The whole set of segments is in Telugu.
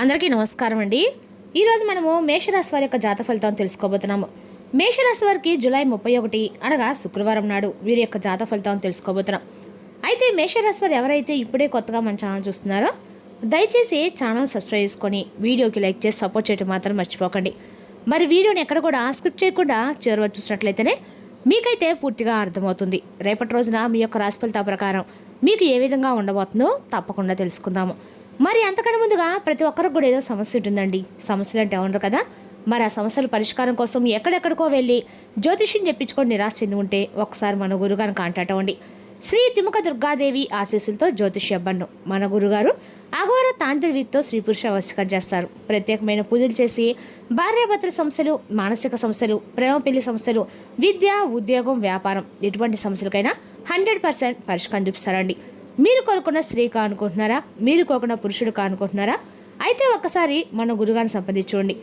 అందరికీ నమస్కారం అండి. ఈరోజు మనము మేషరాశి వారి యొక్క జాతక ఫలితాలను తెలుసుకోబోతున్నాము. మేషరాశి వారికి జూలై 31 అనగా శుక్రవారం నాడు వీరి యొక్క జాతక ఫలితాలను తెలుసుకోబోతున్నాం. అయితే మేషరాశి వారు ఎవరైతే ఇప్పుడే కొత్తగా మన ఛానల్ చూస్తున్నారో దయచేసి ఛానల్ సబ్స్క్రైబ్ చేసుకొని వీడియోకి లైక్ చేసి సపోర్ట్ చేయడం మాత్రం మర్చిపోకండి. మరి వీడియోని ఎక్కడ కూడా స్కిప్ చేయకుండా చివరి వరకు చూసినట్లయితేనే మీకైతే పూర్తిగా అర్థమవుతుంది. రేపటి రోజున మీ యొక్క రాశి ఫలితాల ప్రకారం మీకు ఏ విధంగా ఉండబోతుందో తప్పకుండా తెలుసుకుందాము. మరి అంతకన్నా ముందుగా ప్రతి ఒక్కరికి కూడా ఏదో సమస్య ఉంటుందండి. సమస్యలు అంటే ఉండరు కదా. మరి ఆ సమస్యల పరిష్కారం కోసం ఎక్కడెక్కడికో వెళ్ళి జ్యోతిష్యం చెప్పించుకొని నిరాశ చెంది ఉంటే ఒకసారి మన గురుగారిని కాంటాక్ట్ అవ్వండి. శ్రీ తిముక దుర్గాదేవి ఆశీస్సులతో జ్యోతిష్య బండు మన గురుగారు అఘోర తాంత్రికతో స్త్రీ పురుష వశీకరణ చేస్తారు. ప్రత్యేకమైన పూజలు చేసి భార్యాభర్తల సమస్యలు, మానసిక సమస్యలు, ప్రేమ పెళ్లి సమస్యలు, విద్య, ఉద్యోగం, వ్యాపారం ఎటువంటి సమస్యలకైనా 100% పరిష్కారం చూపిస్తారండి. మీరు కోరుకున్న స్త్రీ కానుకుంటున్నారా? మీరు కోరుకున్న పురుషుడు కానుకుంటున్నారా? అయితే ఒక్కసారి మన గురుగారిని సంప్రదించండి.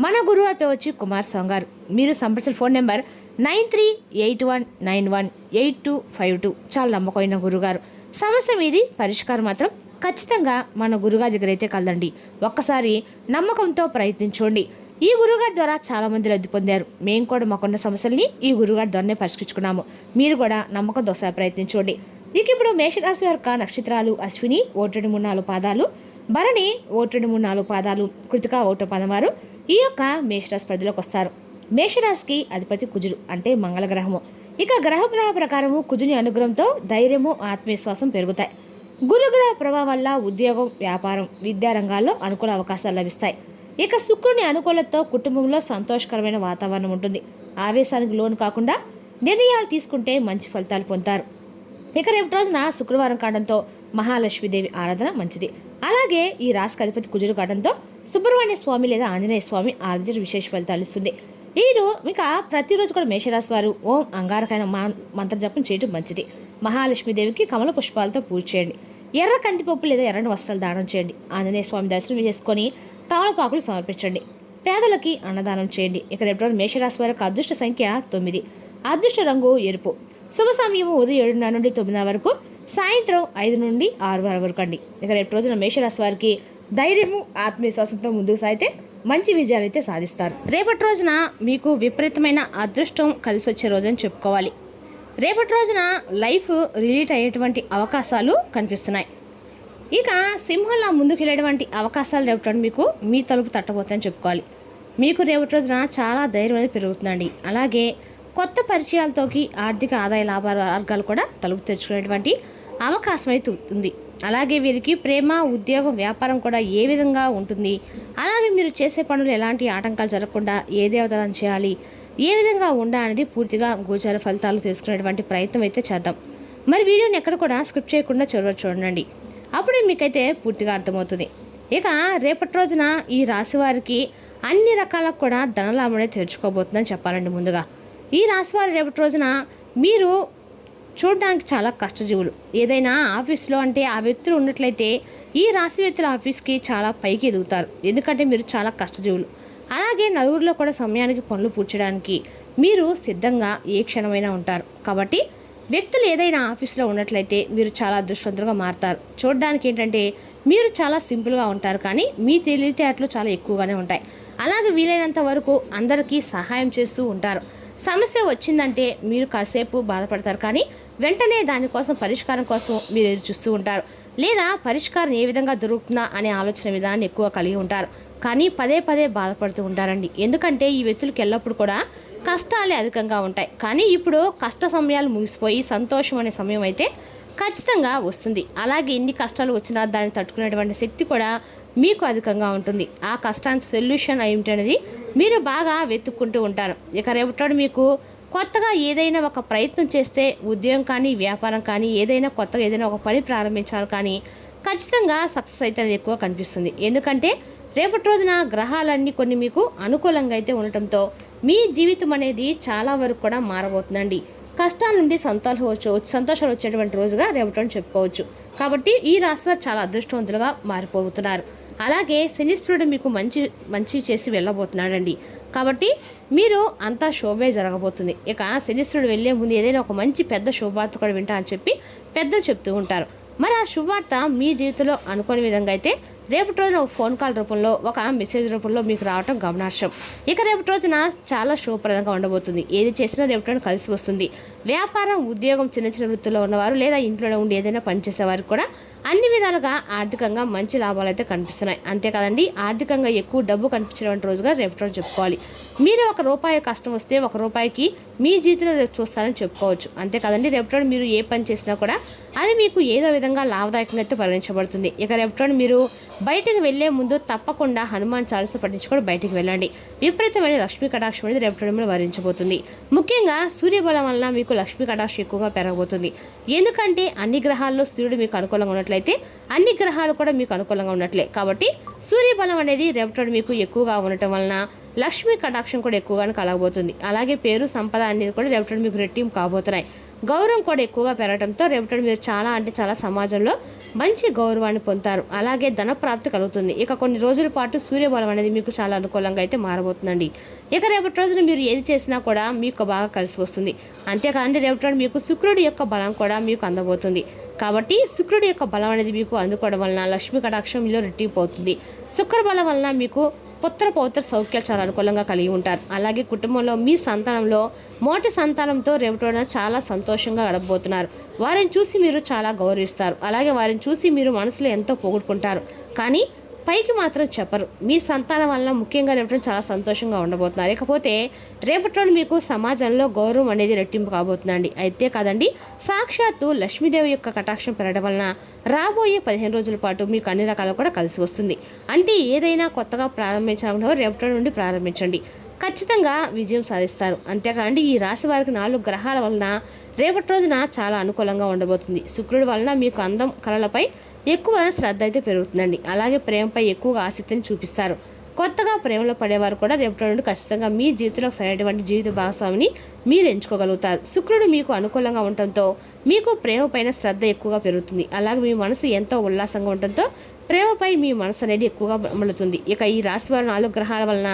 మన గురువు పేరు వచ్చి కుమార్ స్వామి గారు. మీరు సంప్రదించిన ఫోన్ నెంబర్ 9381918252. చాలా నమ్మకమైన గురుగారు. సమస్య మీది, పరిష్కారం మాత్రం ఖచ్చితంగా మన గురుగారి దగ్గర అయితే కలదండి. ఒక్కసారి నమ్మకంతో ప్రయత్నించండి. ఈ గురుగారి ద్వారా చాలామంది లబ్ధి పొందారు. మేము కూడా మాకున్న సమస్యల్ని ఈ గురుగారి ద్వారానే పరిష్కరించుకున్నాము. మీరు కూడా నమ్మకంతో ఒకసారి ప్రయత్నించండి. ఇక ఇప్పుడు మేషరాశి యొక్క నక్షత్రాలు అశ్విని 1-3-4 పాదాలు, భరణి 1-3-4 పాదాలు, కృతిక 1 పదవారు ఈ యొక్క మేషరాశి పరిధిలోకి వస్తారు. మేషరాశికి అధిపతి కుజుడు అంటే మంగళగ్రహము. ఇక గ్రహముల ప్రకారము కుజుని అనుగ్రహంతో ధైర్యము, ఆత్మవిశ్వాసం పెరుగుతాయి. గురుగ్రహ ప్రభావం వల్ల ఉద్యోగం, వ్యాపారం, విద్యా రంగాల్లో అనుకూల అవకాశాలు లభిస్తాయి. ఇక శుక్రుని అనుకూలతతో కుటుంబంలో సంతోషకరమైన వాతావరణం ఉంటుంది. ఆవేశానికి లోను కాకుండా నిర్ణయాలు తీసుకుంటే మంచి ఫలితాలు పొందుతారు. ఇక రేపు రోజున శుక్రవారం కావడంతో మహాలక్ష్మీదేవి ఆరాధన మంచిది. అలాగే ఈ రాశికి అధిపతి కుజుడు కావడంతో సుబ్రహ్మణ్య స్వామి లేదా ఆంజనేయ స్వామి ఆరాధన విశేష ఫలితాలు ఇస్తుంది. ఇంకా ప్రతిరోజు కూడా మేషరాశి వారు ఓం అంగారకైన మంత్ర జపం చేయడం మంచిది. మహాలక్ష్మీదేవికి కమల పుష్పాలతో పూజ చేయండి. ఎర్ర కందిపప్పు లేదా ఎర్రని వస్త్రాలు దానం చేయండి. ఆంజనేయ స్వామి దర్శనం చేసుకొని తమలపాకులు సమర్పించండి. పేదలకి అన్నదానం చేయండి. ఇక రేపు రోజు మేషరాశి వారి యొక్క అదృష్ట సంఖ్య 9, అదృష్ట రంగు ఎరుపు. శుభ సమయము ఉదయం 7:30 నుండి 9 వరకు, సాయంత్రం 5 నుండి 6 వరకు అండి. ఇక రేపు రోజున మేషరాశి వారికి ధైర్యము, ఆత్మవిశ్వాసంతో ముందుకు సాగితే మంచి విజయాలు అయితే సాధిస్తారు. రేపటి రోజున మీకు విపరీతమైన అదృష్టం కలిసి వచ్చే రోజని చెప్పుకోవాలి. రేపటి రోజున లైఫ్ రిలీట్ అయ్యేటువంటి అవకాశాలు కనిపిస్తున్నాయి. ఇక సింహంలా ముందుకు వెళ్ళేటువంటి అవకాశాలు రేపటి మీకు మీ తలుపు తట్టబోతుందని చెప్పుకోవాలి. మీకు రేపటి రోజున చాలా ధైర్యం అనేది పెరుగుతుందండి. అలాగే కొత్త పరిచయాలతోకి ఆర్థిక ఆదాయ లాభ మార్గాలు కూడా తలుపు తెరుచుకునేటువంటి అవకాశం అయితే ఉంది. అలాగే వీరికి ప్రేమ, ఉద్యోగం, వ్యాపారం కూడా ఏ విధంగా ఉంటుంది, అలాగే మీరు చేసే పనులు ఎలాంటి ఆటంకాలు జరగకుండా ఏ దేవతలను చేయాలి, ఏ విధంగా ఉండాలనేది పూర్తిగా గోచార ఫలితాలు తెలుసుకునేటువంటి ప్రయత్నం అయితే చేద్దాం. మరి వీడియోని ఎక్కడ కూడా స్కిప్ చేయకుండా చూడండి. అప్పుడే మీకైతే పూర్తిగా అర్థమవుతుంది. ఇక రేపటి రోజున ఈ రాశి వారికి అన్ని రకాలకు కూడా ధనలాభం తెరుచుకోబోతుందని చెప్పాలండి. ముందుగా ఈ రాశివారి రేపటి రోజున మీరు చూడడానికి చాలా కష్టజీవులు. ఏదైనా ఆఫీస్లో అంటే ఆ వ్యక్తులు ఉన్నట్లయితే ఈ రాశి వ్యక్తుల ఆఫీస్కి చాలా పైకి ఎదుగుతారు. ఎందుకంటే మీరు చాలా కష్టజీవులు. అలాగే నలుగురిలో కూడా సమయానికి పనులు పూడ్చడానికి మీరు సిద్ధంగా ఏ క్షణమైనా ఉంటారు. కాబట్టి వ్యక్తులు ఏదైనా ఆఫీస్లో ఉన్నట్లయితే మీరు చాలా అదృష్టవంతులుగా మారుతారు. చూడడానికి ఏంటంటే మీరు చాలా సింపుల్గా ఉంటారు, కానీ మీ తెలివితేటలు చాలా ఎక్కువగానే ఉంటాయి. అలాగే వీలైనంత వరకు అందరికీ సహాయం చేస్తూ ఉంటారు. సమస్య వచ్చిందంటే మీరు కాసేపు బాధపడతారు, కానీ వెంటనే దానికోసం పరిష్కారం కోసం మీరు ఎదురు చూస్తూ ఉంటారు. లేదా పరిష్కారం ఏ విధంగా దొరుకుతుందా అనే ఆలోచన విధానాన్ని ఎక్కువ కలిగి ఉంటారు, కానీ పదే బాధపడుతూ ఉంటారండి. ఎందుకంటే ఈ వ్యక్తులకు ఎల్లప్పుడూ కూడా కష్టాలే అధికంగా ఉంటాయి. కానీ ఇప్పుడు కష్ట సమయాలు ముగిసిపోయి సంతోషం అనే సమయం అయితే ఖచ్చితంగా వస్తుంది. అలాగే ఎన్ని కష్టాలు వచ్చినా దాన్ని తట్టుకునేటువంటి శక్తి కూడా మీకు అధికంగా ఉంటుంది. ఆ కష్టానికి సొల్యూషన్ ఏమిటనేది మీరు బాగా వెతుక్కుంటూ ఉంటారు. ఇక రేపటి మీకు కొత్తగా ఏదైనా ఒక ప్రయత్నం చేస్తే ఉద్యోగం కానీ, వ్యాపారం కానీ, ఏదైనా కొత్తగా ఏదైనా ఒక పని ప్రారంభించాలి, కానీ ఖచ్చితంగా సక్సెస్ అయితే ఎక్కువ కనిపిస్తుంది. ఎందుకంటే రేపటి రోజున గ్రహాలన్నీ కొన్ని మీకు అనుకూలంగా అయితే ఉండటంతో మీ జీవితం అనేది చాలా వరకు కూడా మారబోతుందండి. కష్టాల నుండి సంతోషాలు వచ్చేటువంటి రోజుగా రేపటి చెప్పుకోవచ్చు. కాబట్టి ఈ రాశి వారు చాలా అదృష్టవంతులుగా మారిపోతున్నారు. అలాగే శనిశ్వరుడు మీకు మంచి చేసి వెళ్ళబోతున్నాడండి. కాబట్టి మీరు అంతా శోభే జరగబోతుంది. ఇక శనిశ్వరుడు వెళ్ళే ముందు ఏదైనా ఒక మంచి పెద్ద శుభవార్త కూడా వింటా అని చెప్పి పెద్దలు చెప్తూ ఉంటారు. మరి ఆ శుభవార్త మీ జీవితంలో అనుకోని విధంగా అయితే రేపటి రోజున ఒక ఫోన్ కాల్ రూపంలో, ఒక మెసేజ్ రూపంలో మీకు రావటం గమనార్హం. ఇక రేపటి రోజున చాలా శుభప్రదంగా ఉండబోతుంది. ఏది చేసినా రేపటి రోజున కలిసి వస్తుంది. వ్యాపారం, ఉద్యోగం, చిన్న చిన్న వృత్తుల్లో ఉన్నవారు లేదా ఇంట్లోనే ఉండి ఏదైనా పనిచేసే వారికి కూడా అన్ని విధాలుగా ఆర్థికంగా మంచి లాభాలు అయితే కనిపిస్తున్నాయి. అంతేకాదండి, ఆర్థికంగా ఎక్కువ డబ్బు కనిపించినటువంటి రోజుగా రేపటి రోజు చెప్పుకోవాలి. మీరు ₹1 కష్టం వస్తే ₹1 మీ జీవితంలో రేపు చూస్తారని చెప్పుకోవచ్చు. అంతేకాదండి, రేపటి రోజు మీరు ఏ పని చేసినా కూడా అది మీకు ఏదో విధంగా లాభదాయకంగా అయితే పరిగణించబడుతుంది. ఇక రేపటి రోజు మీరు బయటకు వెళ్లే ముందు తప్పకుండా హనుమాన్ చాలీసా పఠించుకొని బయటికి వెళ్ళండి. విపరీతమైన లక్ష్మీ కటాక్షం అనేది రేపటి రోజు వరించబోతుంది. ముఖ్యంగా సూర్యబలం వలన మీకు లక్ష్మీ కటాక్షం ఎక్కువగా పెరగబోతుంది. ఎందుకంటే అన్ని గ్రహాల్లో సూర్యుడు మీకు అనుకూలంగా ఉన్నట్లయితే అన్ని గ్రహాలు కూడా మీకు అనుకూలంగా ఉన్నట్లే. కాబట్టి సూర్యబలం అనేది రేపటి రోజు మీకు ఎక్కువగా ఉండటం వలన లక్ష్మీ కటాక్షం కూడా ఎక్కువగానే కలగబోతుంది. అలాగే పేరు, సంపద అనేది కూడా రేపటి రోజు మీకు రెట్టింపు కాబోతున్నాయి. గౌరవం కూడా ఎక్కువగా పెరగడంతో రేపటి మీరు చాలా సమాజంలో మంచి గౌరవాన్ని పొందుతారు. అలాగే ధన ప్రాప్తి కలుగుతుంది. ఇక కొన్ని రోజుల పాటు సూర్యబలం అనేది మీకు చాలా అనుకూలంగా అయితే మారబోతుందండి. ఇక రేపటి రోజున మీరు ఏది చేసినా కూడా మీకు బాగా కలిసి వస్తుంది. అంతేకాదండి, రేపటి రోజు మీకు శుక్రుడి యొక్క బలం కూడా మీకు అందబోతుంది. కాబట్టి శుక్రుడి యొక్క బలం అనేది మీకు అందుకోవడం వలన లక్ష్మీ కటాక్షం మీలో రెట్టింపు అవుతుంది. శుక్ర బలం వలన మీకు పుత్ర పౌత్ర సౌఖ్యాలు చాలా అనుకూలంగా కలిగి ఉంటారు. అలాగే కుటుంబంలో మీ సంతానంలో మొదటి సంతానంతో రేపటి చాలా సంతోషంగా గడపబోతున్నారు. వారిని చూసి మీరు చాలా గౌరవిస్తారు. అలాగే వారిని చూసి మీరు మనసులో ఎంతో పోగొట్టుకుంటారు. కానీ పైకి మాత్రం చెప్పరు. మీ సంతానం వల్ల ముఖ్యంగా రేపటి చాలా సంతోషంగా ఉండబోతున్నారు. ఇకపోతే రేపటి మీకు సమాజంలో గౌరవం అనేది రెట్టింపు కాబోతుందండి. అయితే కాదండి, సాక్షాత్తు లక్ష్మీదేవి యొక్క కటాక్షం పెరగడం వలన రాబోయే 15 రోజుల పాటు మీకు అన్ని రకాలు కూడా కలిసి వస్తుంది. అంటే ఏదైనా కొత్తగా ప్రారంభించాలనుకున్న రేపటి నుండి ప్రారంభించండి, ఖచ్చితంగా విజయం సాధిస్తారు. అంతేకాదండి, ఈ రాశి వారికి 4 గ్రహాల వలన రేపటి రోజున చాలా అనుకూలంగా ఉండబోతుంది. శుక్రుడి వలన మీకు అందం, కళలపై ఎక్కువ శ్రద్ధ అయితే పెరుగుతుందండి. అలాగే ప్రేమపై ఎక్కువగా ఆసక్తిని చూపిస్తారు. కొత్తగా ప్రేమలో పడేవారు కూడా రేపటి నుండి ఖచ్చితంగా మీ జీవితంలో సరైనటువంటి జీవిత భాగస్వామిని మీరు ఎంచుకోగలుగుతారు. శుక్రుడు మీకు అనుకూలంగా ఉండటంతో మీకు ప్రేమ పైన శ్రద్ధ ఎక్కువగా పెరుగుతుంది. అలాగే మీ మనసు ఎంతో ఉల్లాసంగా ఉండటంతో ప్రేమపై మీ మనసు అనేది ఎక్కువగా మలుతుంది. ఇక ఈ రాశి వారి 4 గ్రహాల వలన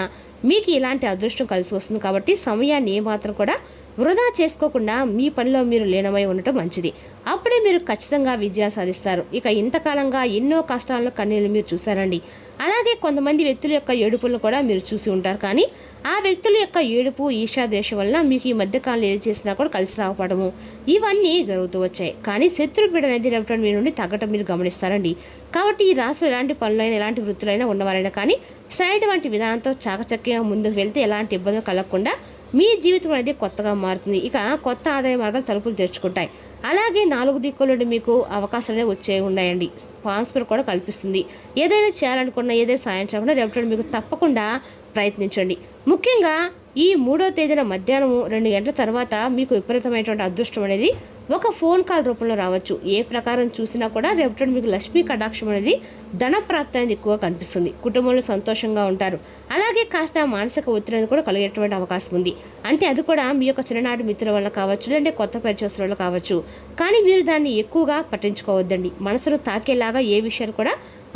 మీకు ఇలాంటి అదృష్టం కలిసి వస్తుంది. కాబట్టి సమయాన్ని ఏమాత్రం కూడా వృధా చేసుకోకుండా మీ పనిలో మీరు లీనమై ఉండటం మంచిది. అప్పుడే మీరు ఖచ్చితంగా విజయాలు సాధిస్తారు. ఇక ఇంతకాలంగా ఎన్నో కష్టాలను కన్నీళ్ళు మీరు చూశారండి. అలాగే కొంతమంది వ్యక్తుల యొక్క ఏడుపులను కూడా మీరు చూసి ఉంటారు. కానీ ఆ వ్యక్తుల యొక్క ఏడుపు, ఈర్ష్యా ద్వేషం వల్ల మీకు ఈ మధ్యకాలంలో ఏది చేసినా కూడా కలిసి రాకపోవడము ఇవన్నీ జరుగుతూ వచ్చాయి. కానీ శత్రుపీడ అనేది రేపటి మీ నుండి తగ్గటం మీరు గమనిస్తారండి. కాబట్టి ఈ రాశిలో ఎలాంటి పనులైనా, ఎలాంటి వృత్తులైనా ఉన్నవారైనా కానీ సరైనటువంటి విధానంతో చాకచక్యంగా ముందుకు వెళ్తే ఎలాంటి ఇబ్బందులు కలగకుండా మీ జీవితం అనేది కొత్తగా మారుతుంది. ఇక కొత్త ఆదాయ మార్గాలు తలుపులు తెరుచుకుంటాయి. అలాగే 4 దిక్కుల నుండి మీకు అవకాశాలనే వచ్చే ఉన్నాయండి. ట్రాన్స్ఫర్ కూడా కల్పిస్తుంది. ఏదైనా చేయాలనుకున్నా, ఏదైనా సాయం చేయకుండా రేపటి మీకు తప్పకుండా ప్రయత్నించండి. ముఖ్యంగా ఈ 3వ తేదీన మధ్యాహ్నం 2 గంటల తర్వాత మీకు విపరీతమైనటువంటి అదృష్టం అనేది ఒక ఫోన్ కాల్ రూపంలో రావచ్చు. ఏ ప్రకారం చూసినా కూడా రేపటి మీకు లక్ష్మీ కటాక్షం అనేది ధన ప్రాప్తి అనేది ఎక్కువ కనిపిస్తుంది. కుటుంబంలో సంతోషంగా ఉంటారు. అలాగే కాస్త మానసిక ఒత్తిడి అనేది కూడా కలిగేటువంటి అవకాశం ఉంది. అంటే అది కూడా మీ యొక్క చిన్ననాటి మిత్రుల వల్ల కావచ్చు, లేదంటే కొత్త పరిచయస్తుల వల్ల కావచ్చు. కానీ మీరు దాన్ని ఎక్కువగా పట్టించుకోవద్దండి. మనసును తాకేలాగా ఏ విషయాన్ని కూడా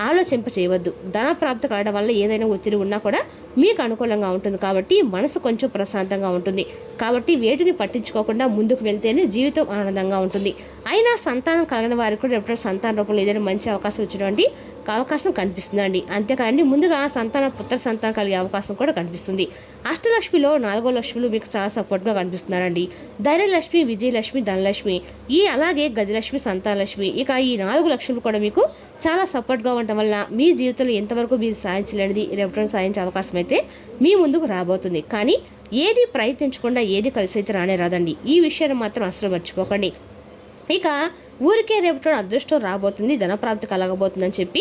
ఆలోచింప చేయవద్దు. ధన ప్రాప్తి కావడం వల్ల ఏదైనా ఒత్తిడి ఉన్నా కూడా మీకు అనుకూలంగా ఉంటుంది. కాబట్టి మనసు కొంచెం ప్రశాంతంగా ఉంటుంది. కాబట్టి వేటిని పట్టించుకోకుండా ముందుకు వెళ్తేనే జీవితం ఆనందంగా ఉంటుంది. అయినా సంతానం కలగని వారికి కూడా ఎప్పుడైనా సంతాన రూపంలో ఏదైనా మంచి అవకాశం ఇచ్చినటువంటి అవకాశం కనిపిస్తుందండి. అంతేకాదండి, ముందుగా పుత్ర సంతానం కలిగే అవకాశం కూడా కనిపిస్తుంది. అష్టలక్ష్మిలో 4వ లక్ష్మిలు మీకు చాలా సపోర్ట్గా కనిపిస్తున్నారండి. ధైర్యలక్ష్మి, విజయలక్ష్మి, ధనలక్ష్మి, అలాగే గజలక్ష్మి, సంతానలక్ష్మి. ఇక ఈ 4 లక్ష్ములు కూడా మీకు చాలా సపోర్ట్గా ఉండటం వల్ల మీ జీవితంలో ఎంతవరకు మీరు సాధించలేనిది రేపటి సాధించే అవకాశం అయితే మీ ముందుకు రాబోతుంది. కానీ ఏది ప్రయత్నించకుండా ఏది కలిసి అయితే రానే రాదండి. ఈ విషయాన్ని మాత్రం అసలు మర్చిపోకండి. ఇక ఊరికే రేపటి అదృష్టం రాబోతుంది, ధనప్రాప్తి కలగబోతుందని చెప్పి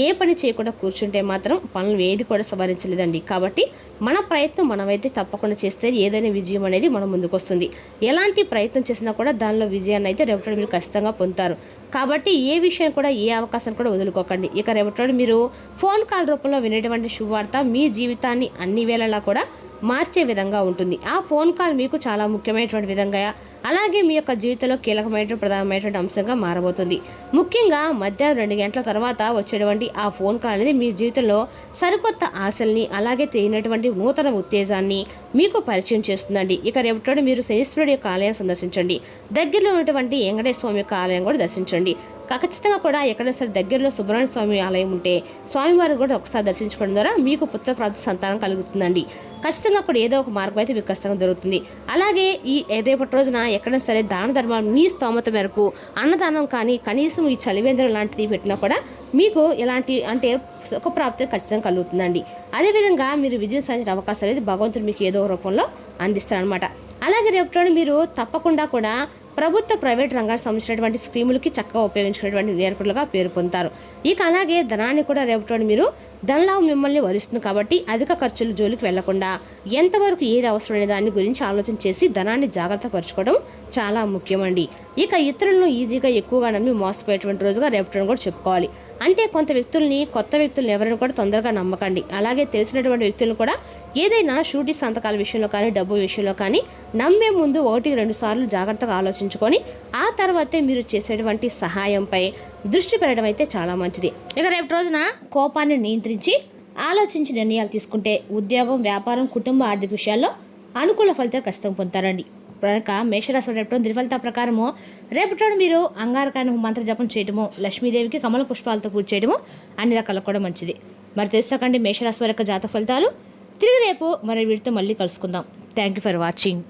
ఏ పని చేయకుండా కూర్చుంటే మాత్రం పనులు ఏది కూడా సవరించలేదండి. కాబట్టి మన ప్రయత్నం మనమైతే తప్పకుండా చేస్తే ఏదైనా విజయం అనేది మన ముందుకు వస్తుంది. ఎలాంటి ప్రయత్నం చేసినా కూడా దానిలో విజయాన్ని అయితే రేపటి మీరు ఖచ్చితంగా పొందుతారు. కాబట్టి ఏ విషయాన్ని కూడా, ఏ అవకాశాన్ని కూడా వదులుకోకండి. ఇక రేపటి మీరు ఫోన్ కాల్ రూపంలో వినేటువంటి శుభవార్త మీ జీవితాన్ని అన్ని వేళలా కూడా మార్చే విధంగా ఉంటుంది. ఆ ఫోన్ కాల్ మీకు చాలా ముఖ్యమైనటువంటి విధంగా, అలాగే మీ యొక్క జీవితంలో కీలకమైన ప్రధానమైనటువంటి అంశంగా మారబోతుంది. ముఖ్యంగా మధ్యాహ్నం 2 గంటల తర్వాత వచ్చేటువంటి ఆ ఫోన్ కాల్ అనేది మీ జీవితంలో సరికొత్త ఆశల్ని, అలాగే తెలియనటువంటి నూతన ఉత్తేజాన్ని మీకు పరిచయం చేస్తుందండి. ఇక రేపటి మీరు శనీశ్వరుడి యొక్క ఆలయం సందర్శించండి. దగ్గరలో ఉన్నటువంటి వెంకటేశ్వర స్వామి యొక్క ఆలయం కూడా దర్శించండి. ఖచ్చితంగా కూడా ఎక్కడైనా సరే దగ్గరలో సుబ్రహ్మణ్య స్వామి ఆలయం ఉంటే స్వామివారిని కూడా ఒకసారి దర్శించుకోవడం ద్వారా మీకు పుత్రప్రాప్తి సంతానం కలుగుతుందండి. ఖచ్చితంగా కూడా ఏదో ఒక మార్గం అయితే మీకు ఖచ్చితంగా దొరుకుతుంది. అలాగే ఈ రేపటి రోజున ఎక్కడైనా సరే దాన ధర్మాలు మీ స్తోమత మేరకు అన్నదానం కానీ కనీసం ఈ చలివేంద్రం లాంటిది పెట్టినా కూడా మీకు ఎలాంటి అంటే సుఖప్రాప్తి ఖచ్చితంగా కలుగుతుందండి. అదేవిధంగా మీరు విజయం సాధించిన అవకాశాలు అయితే భగవంతుడు మీకు ఏదో రూపంలో అందిస్తారనమాట. అలాగే రేపటి మీరు తప్పకుండా కూడా ప్రభుత్వ ప్రైవేట్ రంగానికి సంబంధించినటువంటి స్కీములకి చక్కగా ఉపయోగించుకునేటువంటి నేర్పులుగా పేరు పొందుతారు. ఇక అలాగే ధనాన్ని కూడా రేపటి మీరు ధనలాభం మిమ్మల్ని వరిస్తుంది కాబట్టి అధిక ఖర్చులు జోలికి వెళ్లకుండా ఎంతవరకు ఏది అవసరమైన దాని గురించి ఆలోచన చేసి ధనాన్ని జాగ్రత్త పరచుకోవడం చాలా ముఖ్యమండి. ఇక ఇతరులను ఈజీగా ఎక్కువగా నమ్మి మోసపోయేటువంటి రోజుగా రేపటి కూడా చెప్పుకోవాలి. అంటే కొత్త వ్యక్తుల్ని ఎవరైనా కూడా తొందరగా నమ్మకండి. అలాగే తెలిసినటువంటి వ్యక్తులను కూడా ఏదైనా షూటీ సంతకాల విషయంలో కానీ డబ్బు విషయంలో కానీ నమ్మే ముందు 1-2 సార్లు జాగ్రత్తగా ఆలోచించుకొని ఆ తర్వాతే మీరు చేసేటువంటి సహాయంపై దృష్టి పెట్టడం అయితే చాలా మంచిది. ఇక రేపటి రోజున కోపాన్ని నియంత్రించి ఆలోచించి నిర్ణయాలు తీసుకుంటే ఉద్యోగం, వ్యాపారం, కుటుంబ ఆర్థిక విషయాల్లో అనుకూల ఫలితాలు ఖచ్చితంగా పొందుతారండి. కనుక మేషరాశి రేపటి దినఫలితాల ప్రకారము రేపటి మీరు అంగారకాయన మంత్ర జపం చేయడము, లక్ష్మీదేవికి కమల పుష్పాలతో పూజ చేయడము అన్ని రకాలకు కూడా మంచిది. మరి తెలుసుకోకండి మేషరాశి వారి యొక్క జాతక ఫలితాలు. తిరిగి రేపు మరి వీటితో మళ్ళీ కలుసుకుందాం. Thank you for watching.